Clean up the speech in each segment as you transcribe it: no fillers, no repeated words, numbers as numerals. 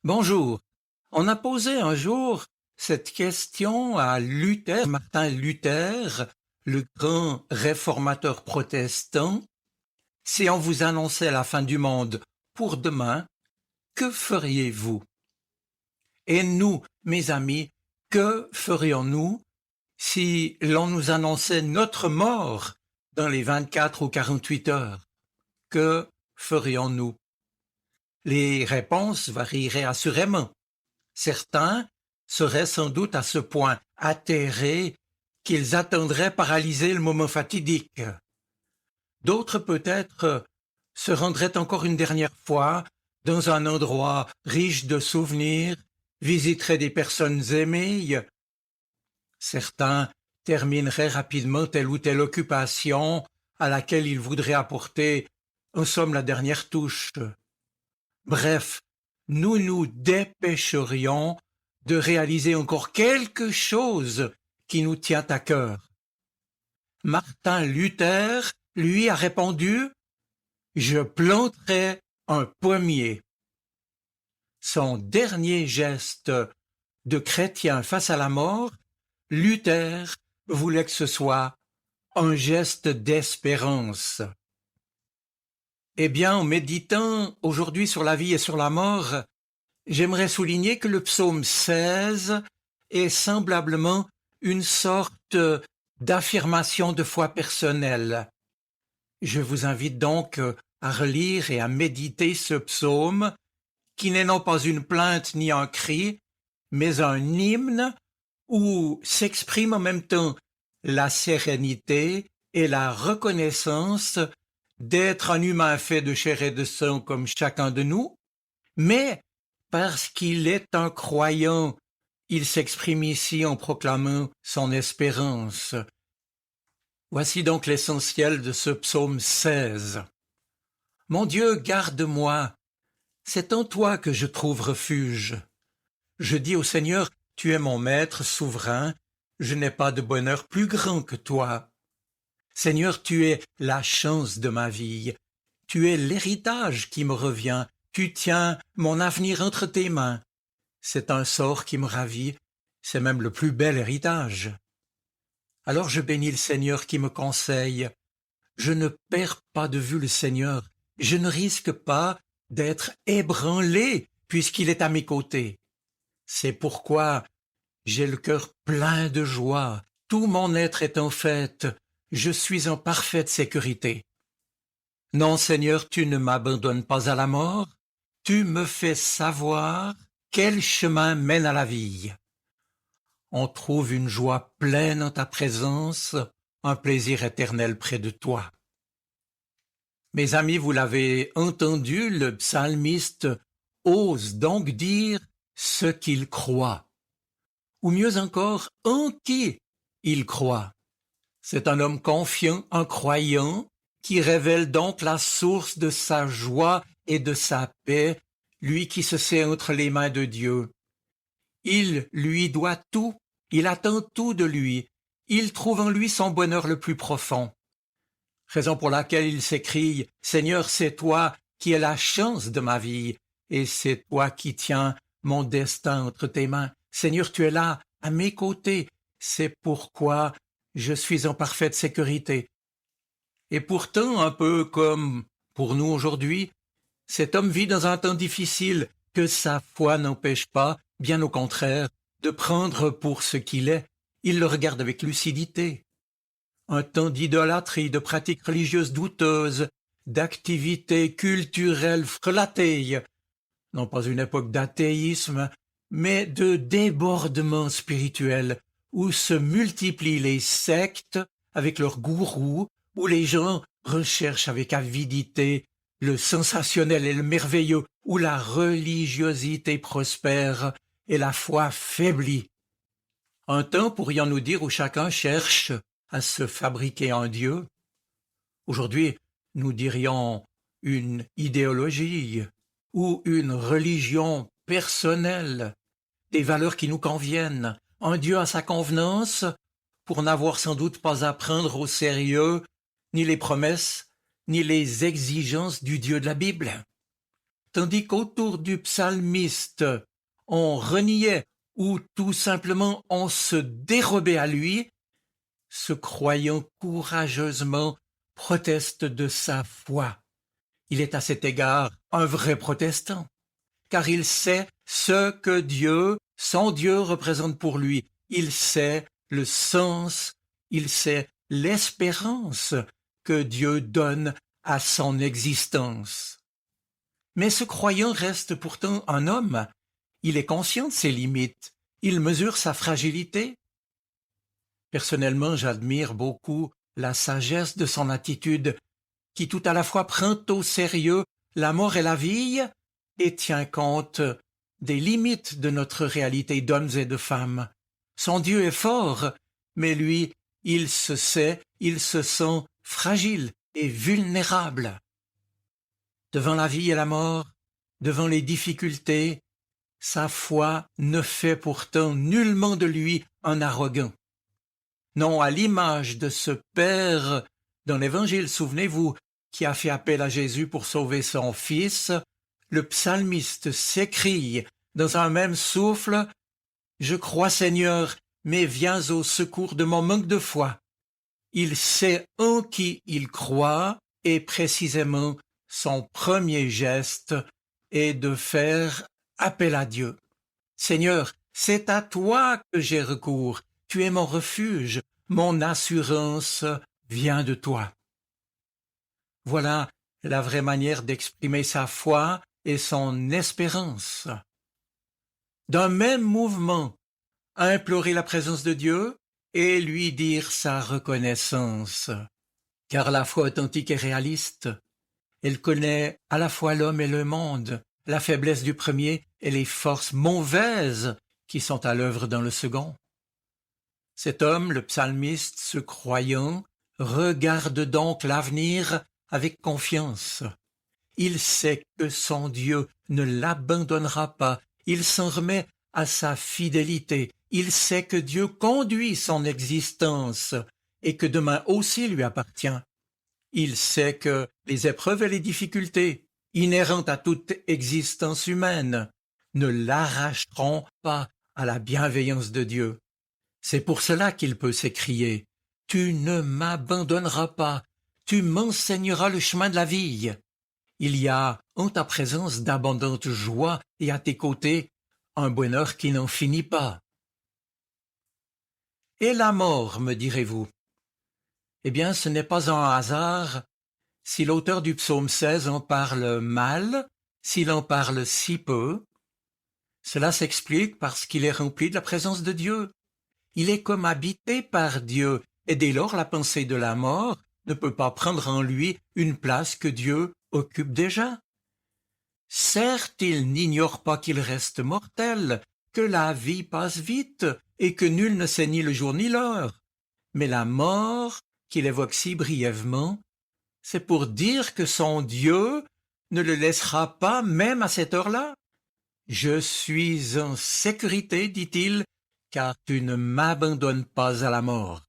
Bonjour. On a posé un jour cette question à Luther, Martin Luther, le grand réformateur protestant. Si on vous annonçait la fin du monde pour demain, que feriez-vous? Et nous, mes amis, que ferions-nous si l'on nous annonçait notre mort dans les 24 ou 48 heures? Que ferions-nous? Les réponses varieraient assurément. Certains seraient sans doute à ce point atterrés qu'ils attendraient paralysés le moment fatidique. D'autres peut-être se rendraient encore une dernière fois dans un endroit riche de souvenirs, visiteraient des personnes aimées. Certains termineraient rapidement telle ou telle occupation à laquelle ils voudraient apporter, en somme, la dernière touche. Bref, nous nous dépêcherions de réaliser encore quelque chose qui nous tient à cœur. Martin Luther, lui, a répondu « Je planterai un pommier ». Son dernier geste de chrétien face à la mort, Luther voulait que ce soit un geste d'espérance. Eh bien, en méditant aujourd'hui sur la vie et sur la mort, j'aimerais souligner que le psaume 16 est semblablement une sorte d'affirmation de foi personnelle. Je vous invite donc à relire et à méditer ce psaume qui n'est non pas une plainte ni un cri, mais un hymne où s'exprime en même temps la sérénité et la reconnaissance d'être un humain fait de chair et de sang comme chacun de nous, mais parce qu'il est un croyant, il s'exprime ici en proclamant son espérance. Voici donc l'essentiel de ce psaume 16. Mon Dieu, garde-moi, c'est en toi que je trouve refuge. Je dis au Seigneur, tu es mon maître souverain, je n'ai pas de bonheur plus grand que toi. Seigneur, tu es la chance de ma vie, tu es l'héritage qui me revient, tu tiens mon avenir entre tes mains. C'est un sort qui me ravit, c'est même le plus bel héritage. Alors je bénis le Seigneur qui me conseille. Je ne perds pas de vue le Seigneur, je ne risque pas d'être ébranlé puisqu'il est à mes côtés. C'est pourquoi j'ai le cœur plein de joie, tout mon être est en fête, je suis en parfaite sécurité. Non, Seigneur, tu ne m'abandonnes pas à la mort, tu me fais savoir quel chemin mène à la vie. On trouve une joie pleine en ta présence, un plaisir éternel près de toi. Mes amis, vous l'avez entendu, le psalmiste ose donc dire ce qu'il croit, ou mieux encore, en qui il croit. C'est un homme confiant, un croyant, qui révèle donc la source de sa joie et de sa paix, lui qui se sait entre les mains de Dieu. Il lui doit tout, il attend tout de lui, il trouve en lui son bonheur le plus profond. Raison pour laquelle il s'écrie « Seigneur, c'est toi qui es la chance de ma vie, et c'est toi qui tiens mon destin entre tes mains. Seigneur, tu es là, à mes côtés, c'est pourquoi je suis en parfaite sécurité. » Et pourtant, un peu comme pour nous aujourd'hui, cet homme vit dans un temps difficile que sa foi n'empêche pas, bien au contraire, de prendre pour ce qu'il est. Il le regarde avec lucidité. Un temps d'idolâtrie, de pratiques religieuses douteuses, d'activités culturelles frelatées, non pas une époque d'athéisme, mais de débordement spirituel, où se multiplient les sectes avec leurs gourous, où les gens recherchent avec avidité le sensationnel et le merveilleux, où la religiosité prospère et la foi faiblit. Un temps, pourrions-nous dire, où chacun cherche à se fabriquer un Dieu. Aujourd'hui, nous dirions une idéologie ou une religion personnelle, des valeurs qui nous conviennent, un Dieu à sa convenance, pour n'avoir sans doute pas à prendre au sérieux ni les promesses, ni les exigences du Dieu de la Bible. tandis qu'autour du psalmiste, on reniait ou tout simplement on se dérobait à lui, ce croyant courageusement proteste de sa foi. Il est à cet égard un vrai protestant, car il sait ce que Dieu, son Dieu, représente pour lui. Il sait le sens, il sait l'espérance que Dieu donne à son existence. Mais ce croyant reste pourtant un homme. Il est conscient de ses limites. Il mesure sa fragilité. Personnellement, j'admire beaucoup la sagesse de son attitude, qui tout à la fois prend au sérieux la mort et la vie et tient compte des limites de notre réalité d'hommes et de femmes. Son Dieu est fort, mais lui, il se sait, il se sent fragile et vulnérable. Devant la vie et la mort, devant les difficultés, sa foi ne fait pourtant nullement de lui un arrogant. Non, à l'image de ce Père dans l'Évangile, souvenez-vous, qui a fait appel à Jésus pour sauver son Fils, le psalmiste s'écrie dans un même souffle « Je crois Seigneur, mais viens au secours de mon manque de foi ». Il sait en qui il croit et précisément son premier geste est de faire appel à Dieu. Seigneur, c'est à toi que j'ai recours. Tu es mon refuge, mon assurance vient de toi. Voilà la vraie manière d'exprimer sa foi et son espérance. D'un même mouvement, implorer la présence de Dieu et lui dire sa reconnaissance. Car la foi authentique est réaliste. Elle connaît à la fois l'homme et le monde, la faiblesse du premier et les forces mauvaises qui sont à l'œuvre dans le second. Cet homme, le psalmiste, ce croyant, regarde donc l'avenir avec confiance. Il sait que son Dieu ne l'abandonnera pas, il s'en remet à sa fidélité, il sait que Dieu conduit son existence et que demain aussi lui appartient. Il sait que les épreuves et les difficultés, inhérentes à toute existence humaine, ne l'arracheront pas à la bienveillance de Dieu. C'est pour cela qu'il peut s'écrier « Tu ne m'abandonneras pas, tu m'enseigneras le chemin de la vie. » Il y a en ta présence d'abondantes joies et à tes côtés un bonheur qui n'en finit pas. Et la mort, me direz-vous? Eh bien, ce n'est pas un hasard si l'auteur du psaume 16 en parle mal, s'il en parle si peu. Cela s'explique parce qu'il est rempli de la présence de Dieu. Il est comme habité par Dieu, et dès lors la pensée de la mort ne peut pas prendre en lui une place que Dieu occupe déjà. Certes, il n'ignore pas qu'il reste mortel, que la vie passe vite, et que nul ne sait ni le jour ni l'heure. Mais la mort, qu'il évoque si brièvement, c'est pour dire que son Dieu ne le laissera pas même à cette heure-là. « Je suis en sécurité, dit-il, car tu ne m'abandonnes pas à la mort. »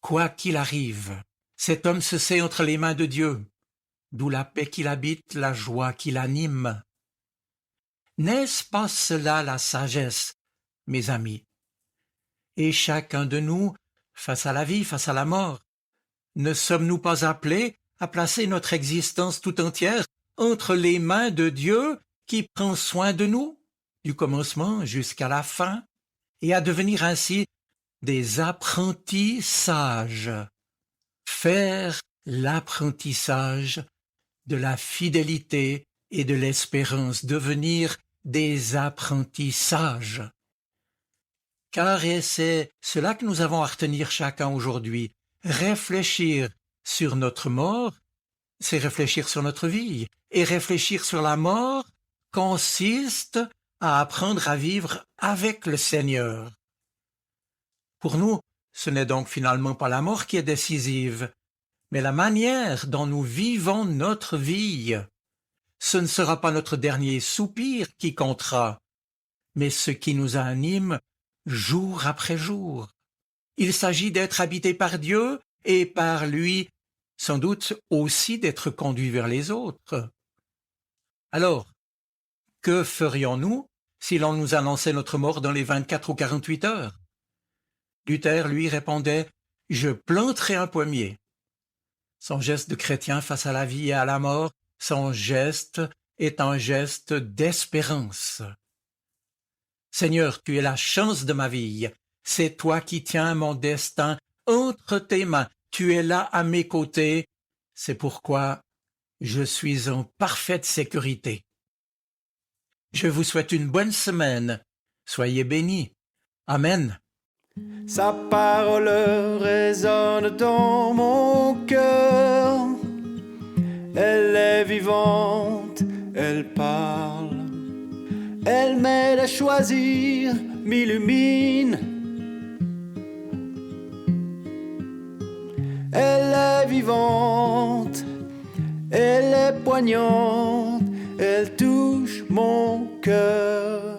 Quoi qu'il arrive, cet homme se sait entre les mains de Dieu, d'où la paix qu'il habite, la joie qui l'anime. N'est-ce pas cela la sagesse, mes amis? Et chacun de nous, face à la vie, face à la mort, ne sommes-nous pas appelés à placer notre existence tout entière entre les mains de Dieu qui prend soin de nous, du commencement jusqu'à la fin, et à devenir ainsi des apprentis sages? Faire l'apprentissage de la fidélité et de l'espérance, devenir des apprentis sages. Car et c'est cela que nous avons à retenir chacun aujourd'hui. Réfléchir sur notre mort, c'est réfléchir sur notre vie. Et réfléchir sur la mort consiste à apprendre à vivre avec le Seigneur. Pour nous, ce n'est donc finalement pas la mort qui est décisive, mais la manière dont nous vivons notre vie. Ce ne sera pas notre dernier soupir qui comptera, mais ce qui nous anime jour après jour. Il s'agit d'être habité par Dieu et par lui, sans doute aussi d'être conduit vers les autres. Alors, que ferions-nous si l'on nous annonçait notre mort dans les 24 ou 48 heures? Luther, lui, répondait « Je planterai un pommier ». Son geste de chrétien face à la vie et à la mort, son geste est un geste d'espérance. Seigneur, tu es la chance de ma vie. C'est toi qui tiens mon destin entre tes mains. Tu es là à mes côtés. C'est pourquoi je suis en parfaite sécurité. Je vous souhaite une bonne semaine. Soyez bénis. Amen. Sa parole résonne dans mon cœur. Elle est vivante, elle parle. Elle m'aide à choisir, m'illumine. Elle est vivante, elle est poignante, elle touche mon cœur.